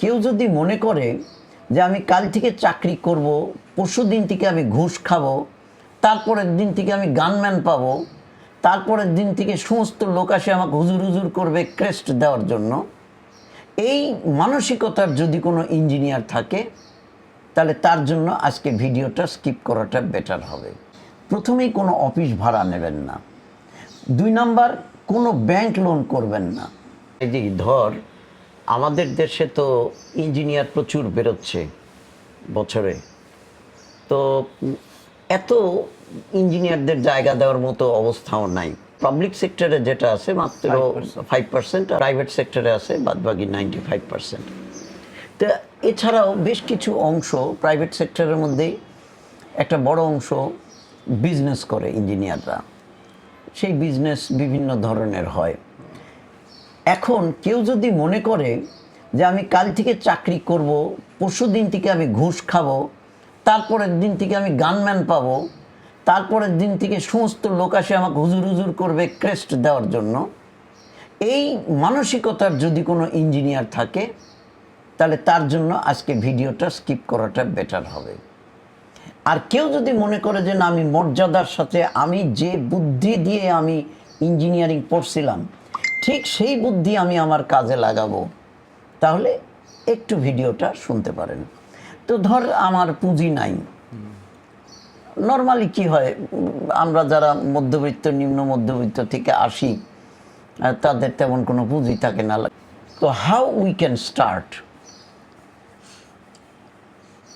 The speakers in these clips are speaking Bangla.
কেউ যদি মনে করে যে আমি কাল থেকে চাকরি করব, পরশু দিন থেকে আমি ঘুষ খাবো, তারপরের দিন থেকে আমি গানম্যান পাবো, তারপরের দিন থেকে সমস্ত লোক আসে আমাকে হুজুর হুজুর করবে ক্রেস্ট দেওয়ার জন্য, এই মানসিকতার যদি কোনো ইঞ্জিনিয়ার থাকে তাহলে তার জন্য আজকে ভিডিওটা স্কিপ করাটা বেটার হবে। প্রথমেই কোনো অফিস ভাড়া নেবেন না। 2 নাম্বার, কোনো ব্যাংক লোন করবেন না। এই যে ধর আমাদের দেশে তো ইঞ্জিনিয়ার প্রচুর বেরোচ্ছে বছরে, তো এত ইঞ্জিনিয়ারদের জায়গা দেওয়ার মতো অবস্থাও নাই। পাবলিক সেক্টরে যেটা আছে মাত্র 5%, প্রাইভেট সেক্টরে আছে বাদবাকি 95%। তো এছাড়াও বেশ কিছু অংশ প্রাইভেট সেক্টরের মধ্যেই একটা বড় অংশ বিজনেস করে ইঞ্জিনিয়াররা। সেই বিজনেস বিভিন্ন ধরনের হয়। এখন কেউ যদি মনে করে যে আমি কাল থেকে চাকরি করব, পরশু দিন থেকে আমি ঘুষ খাবো, তারপরের দিন থেকে আমি গানম্যান পাবো, তারপরের দিন থেকে সমস্ত লোক আসে আমাকে হুজুর হুজুর করবে ক্রেস্ট দেওয়ার জন্য, এই মানসিকতার যদি কোনো ইঞ্জিনিয়ার থাকে তাহলে তার জন্য আজকে ভিডিওটা স্কিপ করাটা বেটার হবে। আর কেউ যদি মনে করে যে না, আমি মর্যাদার সাথে আমি যে বুদ্ধি দিয়ে আমি ইঞ্জিনিয়ারিং পড়ছিলাম ঠিক সেই বুদ্ধি আমি আমার কাজে লাগাবো, তাহলে একটু ভিডিওটা শুনতে পারেন। তো ধর আমার পুঁজি নাই, নর্মালি কি হয়, আমরা যারা মধ্যবিত্ত নিম্ন মধ্যবিত্ত থেকে আসি তাদের তেমন কোনো পুঁজি থাকে না। তো how we can start?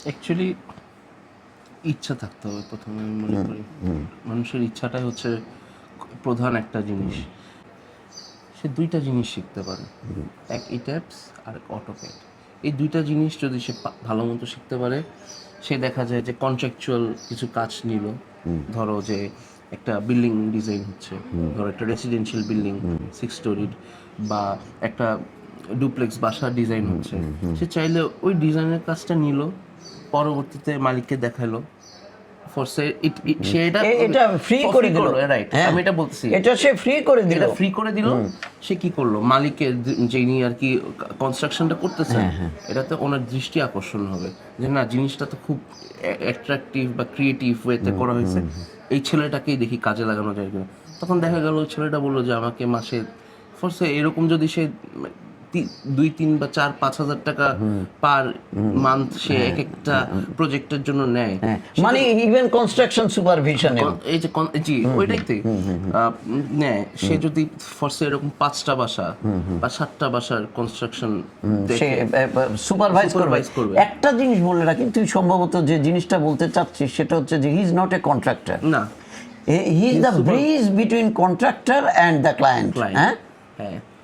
Actually ইচ্ছা থাকতে হবে প্রথমে। আমি মনে করি মানুষের ইচ্ছাটাই হচ্ছে প্রধান একটা জিনিস। সে 2টা জিনিস শিখতে পারে, এক ইট্যাপস আর অটোক্যাড। এই 2টা জিনিস যদি সে ভালো মতো শিখতে পারে, সে দেখা যায় যে কন্ট্রাকচুয়াল কিছু কাজ নিল। ধরো যে একটা বিল্ডিং ডিজাইন হচ্ছে, ধরো একটা রেসিডেন্সিয়াল বিল্ডিং 6 স্টোরিড বা একটা ডুপ্লেক্স বাসা ডিজাইন হচ্ছে, সে চাইলে ওই ডিজাইনের কাজটা নিল, পরবর্তীতে মালিককে দেখালো, এটা ফ্রি করে দিল। রাইট, আমি এটা বলছি, এটা সে ফ্রি করে দিল। এটা ফ্রি করে দিল। সে কি করলো, মালিকের যিনি আর কি কনস্ট্রাকশনটা করতেছেন, এটাতে ওনার দৃষ্টি আকর্ষণ হবে যে না, জিনিসটা তো খুব অ্যাট্রাকটিভ বা ক্রিয়েটিভ ওয়েতে করা হয়েছে, এই ছেলেটাকেই দেখি কাজে লাগানো যায় কিনা। তখন দেখা গেল ছেলেটা বললো যে আমাকে মাসে ফোর্সে এরকম যদি সে 2-3 বা 4-5 হাজার টাকা পার মান্থ সে এক একটা প্রজেক্টের জন্য নেয়, মানে ইভেন কনস্ট্রাকশন সুপারভিশন, এই যে জি ওইটাই তো নেয়, সে যদি ফোর্সে এরকম 5টা বাসা বা 7টা বাসার কনস্ট্রাকশন সে সুপারভাইজ করবে। একটা জিনিস বলে রাখি, তুই সম্ভবত যে জিনিসটা বলতে চাচ্ছিস সেটা হচ্ছে যে he is not a contractor, না, he is the bridge between contractor and the client. হ্যাঁ,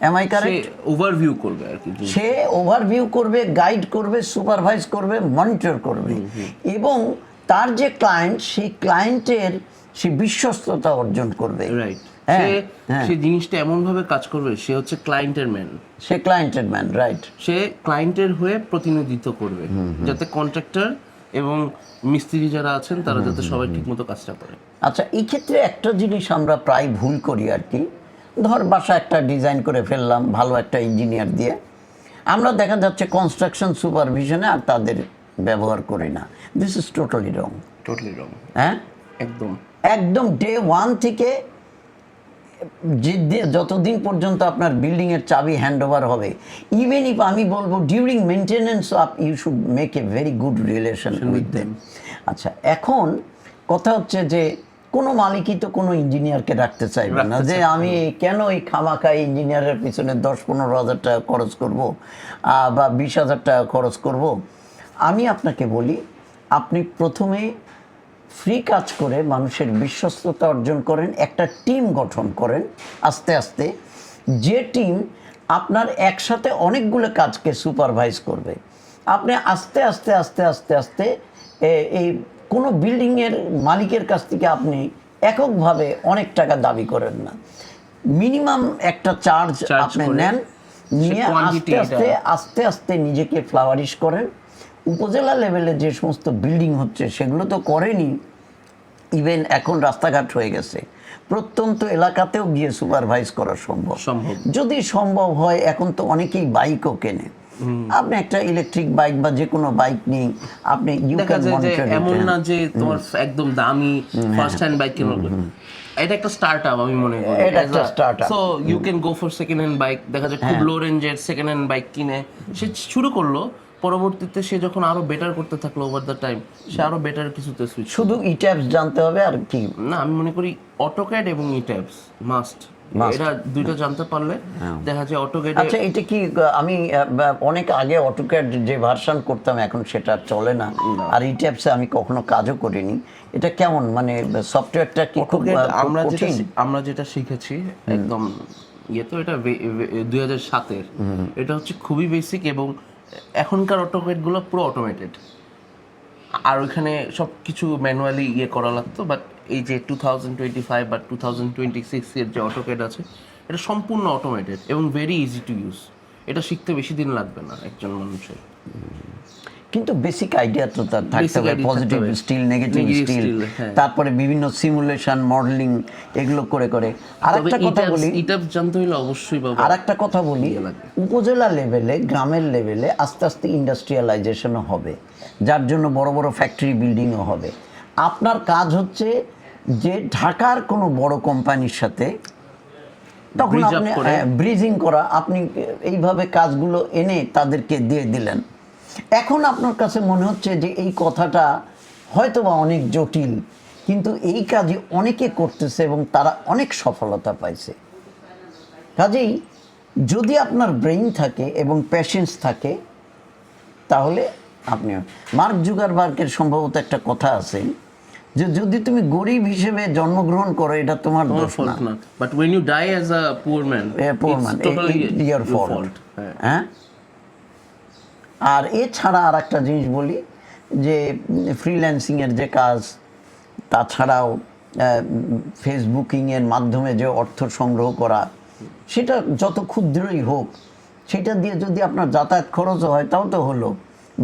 Am I correct? সে ওভারভিউ করবে আর কি, সে ওভারভিউ করবে, গাইড করবে, সুপারভাইজ করবে, মনিটর করবে, এবং তার যে ক্লায়েন্ট, সেই ক্লায়েন্টের সে বিশ্বস্ততা অর্জন করবে। রাইট, সে জিনিসটা এমন ভাবে কাজ করবে, সে হচ্ছে ক্লায়েন্টের ম্যান, সে ক্লায়েন্টের ম্যান, রাইট। সে ক্লায়েন্টের হয়ে প্রতিনিধিত্ব করবে, যাতে কন্ট্রাক্টর এবং মিস্ত্রি যারা আছেন তারা যাতে সবাই ঠিকমতো কাজটা করে। আচ্ছা, এই ক্ষেত্রে একটা জিনিস আমরা প্রায় ভুল করি আর কি, ধর বাসা একটা ডিজাইন করে ফেললাম ভালো একটা ইঞ্জিনিয়ার দিয়ে, আমরা দেখা যাচ্ছে কনস্ট্রাকশন সুপারভিশনে আর তাদের ব্যবহার করি না। This is totally wrong. Totally রং। হ্যাঁ, একদম একদম ডে 1 থেকে যতদিন পর্যন্ত আপনার বিল্ডিংয়ের চাবি হ্যান্ড ওভার হবে, ইভেন ইফ আমি বলবো during maintenance of you should make a very good relation with them. আচ্ছা, এখন কথা হচ্ছে যে কোনো মালিকই তো কোনো ইঞ্জিনিয়ারকে রাখতে চাইবে না, যে আমি কেন এই খামাখা ইঞ্জিনিয়ারের পিছনে 10-15 হাজার টাকা খরচ করব বা 20 হাজার টাকা খরচ করব। আমি আপনাকে বলি, আপনি প্রথমে ফ্রি কাজ করে মানুষের বিশ্বস্ততা অর্জন করেন, একটা টিম গঠন করেন আস্তে আস্তে, যে টিম আপনার একসাথে অনেকগুলো কাজকে সুপারভাইজ করবে। আপনি আস্তে আস্তে আস্তে আস্তে আস্তে এই কোনো বিল্ডিংয়ের মালিকের কাছ থেকে আপনি এককভাবে অনেক টাকা দাবি করেন না, মিনিমাম একটা চার্জ আপনি নেন, নিয়ে আস্তে আস্তে আস্তে আস্তে নিজেকে ফ্লাওয়ারিশ করেন। উপজেলা লেভেলে যে সমস্ত বিল্ডিং হচ্ছে সেগুলো তো করেনি, ইভেন এখন রাস্তাঘাট হয়ে গেছে, প্রত্যন্ত এলাকাতেও গিয়ে সুপারভাইজ করা সম্ভব যদি সম্ভব হয়। এখন তো অনেকেই বাইকও কেনে, আপনি একটা ইলেকট্রিক বাইক বা যে কোনো বাইক নিয়ে আপনি ইউ দেখা ক্যান যায় যে মনিটর এমন না যে তোমার একদম দামি ফার্স্ট হ্যান্ড বাইক কিনবে, এটা একটা স্টার্ট আপ আমি মনে করি। এটা একটা startup। So you can go for second hand bike. দেখা যায় খুব লো রেঞ্জের সেকেন্ড হ্যান্ড বাইক কিনে সে শুরু করলো, পরবর্তীতে সে যখন আরো বেটার করতে থাকলো ওভার দ্য টাইম, সে আরো বেটার কিছুতে সুইচ। শুধু ইট্যাপস জানতে হবে আর কি? না, আমি মনে করি অটোক্যাড এবং ইট্যাপস মাস্ট, এটা দুইটা জানতে পারলে দেখা যায় অটোক্যাড। আচ্ছা, এটা কি আমি অনেক আগে অটোক্যাড যে ভার্সন করতাম এখন সেটা চলে না, আর ইট্যাপসে আমি কখনো কাজও করিনি। এটা কেমন, মানে সফটওয়্যারটা কি খুব কঠিন? আমরা যেটা শিখেছি একদম ইয়ে, তো এটা 2007-এর, এটা হচ্ছে খুবই বেসিক এবং এখনকার অটোক্যাড গুলো পুরো অটোমেটেড, আর ওইখানে সব কিছু ম্যানুয়ালি ইয়ে করা লাগতো। বাট এই যে 2025 বা 2026 এর যে অটোক্যাড আছে, এটা সম্পূর্ণ অটোমেটেড এবং ভেরি ইজি টু ইউজ। এটা শিখতে বেশি দিন লাগবে না একজন মানুষের। কিন্তু বেসিক আইডিয়া তো তার থাকতে Basic হবে, idea পজিটিভ থাকতে হবে। Still, negative Negative steel, steel, হ্যাঁ। তারপরে বিভিন্ন সিমুলেশন মডেলিং এগুলো করে করে। আর তবে একটা কথা বলি, ইটাপ জানতে হলে অবশ্যই বাবা আর একটা কথা বলি, লাগবে। উপজেলা লেভেলে, গ্রামের লেভেলে আস্তে আস্তে ইন্ডাস্ট্রিয়ালাইজেশনও হবে, যার জন্য বড় বড় ফ্যাক্টরি বিল্ডিংও হবে। আপনার কাজ হচ্ছে যে ঢাকার কোনো বড় কোম্পানির সাথে তখন Bridge up আপনি করে। ব্রিজিং করা, আপনি এইভাবে কাজগুলো এনে তাদেরকে দিয়ে দিলেন। এখন আপনার কাছে মনে হচ্ছে যে এই কথাটা হয়তোবা অনেক জটিল, কিন্তু এই কাজে অনেকে করতেছে এবং তারা অনেক সফলতা পাইছে। কাজেই যদি আপনার ব্রেইন থাকে এবং প্যাশেন্স থাকে তাহলে আপনি, মার্ক জুকারবার্গের সম্ভবত একটা কথা আছে যে যদি তুমি গরিব হিসেবে জন্মগ্রহণ করো এটা তোমার দোষ না, but when you die as a poor man, poor it's man, totally your your fault. fault. হ্যাঁ। হ্যাঁ। আর এছাড়া আর একটা জিনিস বলি যে ফ্রিল্যান্সিংয়ের যে কাজ, তাছাড়াও ফেসবুকিংয়ের মাধ্যমে যে অর্থ সংগ্রহ করা, সেটা যত ক্ষুদ্রই হোক, সেটা দিয়ে যদি আপনার যাতায়াত খরচ হয় তাও তো হলো,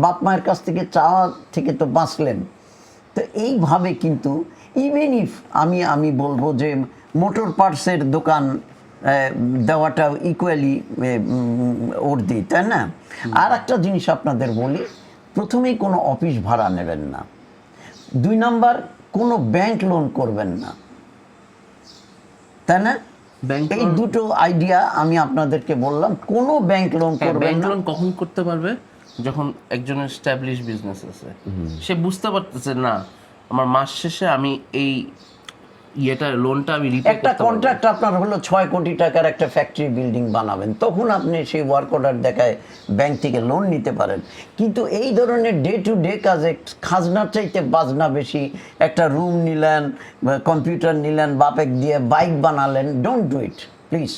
বাপ মায়ের কাছ থেকে চাওয়া থেকে তো বাঁচলেন। তো এইভাবে কিন্তু ইভেন ইফ আমি বলবো যে মোটর পার্টসের দোকান দেওয়াটা ইকুয়ালি অর্দি, তাই না? আর একটা জিনিস আপনাদের বলি, প্রথমেই কোনো অফিস ভাড়া নেবেন না। 2 নাম্বার, কোনো ব্যাংক লোন করবেন না, তাই না? এই দুটো আইডিয়া আমি আপনাদেরকে বললাম। কোনো ব্যাংক লোন করবেন ব্যাংক না। লোন কখন করতে পারবে? যখন একজনের এস্টাবলিশ বিজনেস আছে, সে বুঝতে পারতেছে না আমার মাস শেষে আমি এই ইয়েটা লোনটা আমি রিপে একটা কন্ট্রাক্ট আপনার হলো 6 কোটি টাকার একটা ফ্যাক্টরি বিল্ডিং বানাবেন, তখন আপনি সেই ওয়ার্ক অর্ডার দেখায় ব্যাংক থেকে লোন নিতে পারেন। কিন্তু এই ধরনের ডে টু ডে কাজে খাজনার চাইতে বাজনা বেশি, একটা রুম নিলেন, কম্পিউটার নিলেন, বাপেক দিয়ে বাইক বানালেন, ডোন্ট ডু ইট প্লিজ।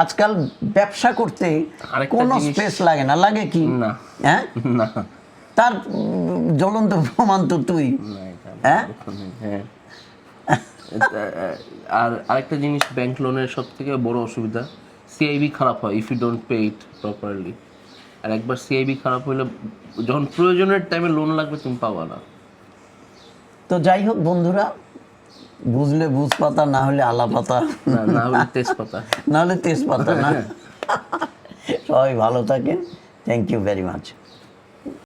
আজকাল ব্যবসা করতে আরেকটা কোনো জিনিস- স্পেস লাগে না, লাগে কি? না। হ্যাঁ, না, তার জ্বলন্ত প্রমাণ তো তুই। হ্যাঁ, হ্যাঁ। আর আরেকটা জিনিস, ব্যাংক লোনের সব থেকে বড় অসুবিধা, সিআইবি খারাপ হয় if you don't pay it properly. আর একবার সিআইবি খারাপ হলে যখন প্রয়োজনের টাইমে লোন লাগবে তুমি পাবা না। তো যাই হোক বন্ধুরা, বুঝলে বুঝ পাতা, না হলে আলা পাতা, না হলে তেজপাতা। না হলে তেজপাতা না। সবাই ভালো থাকেন, থ্যাংক ইউ ভেরি মাচ।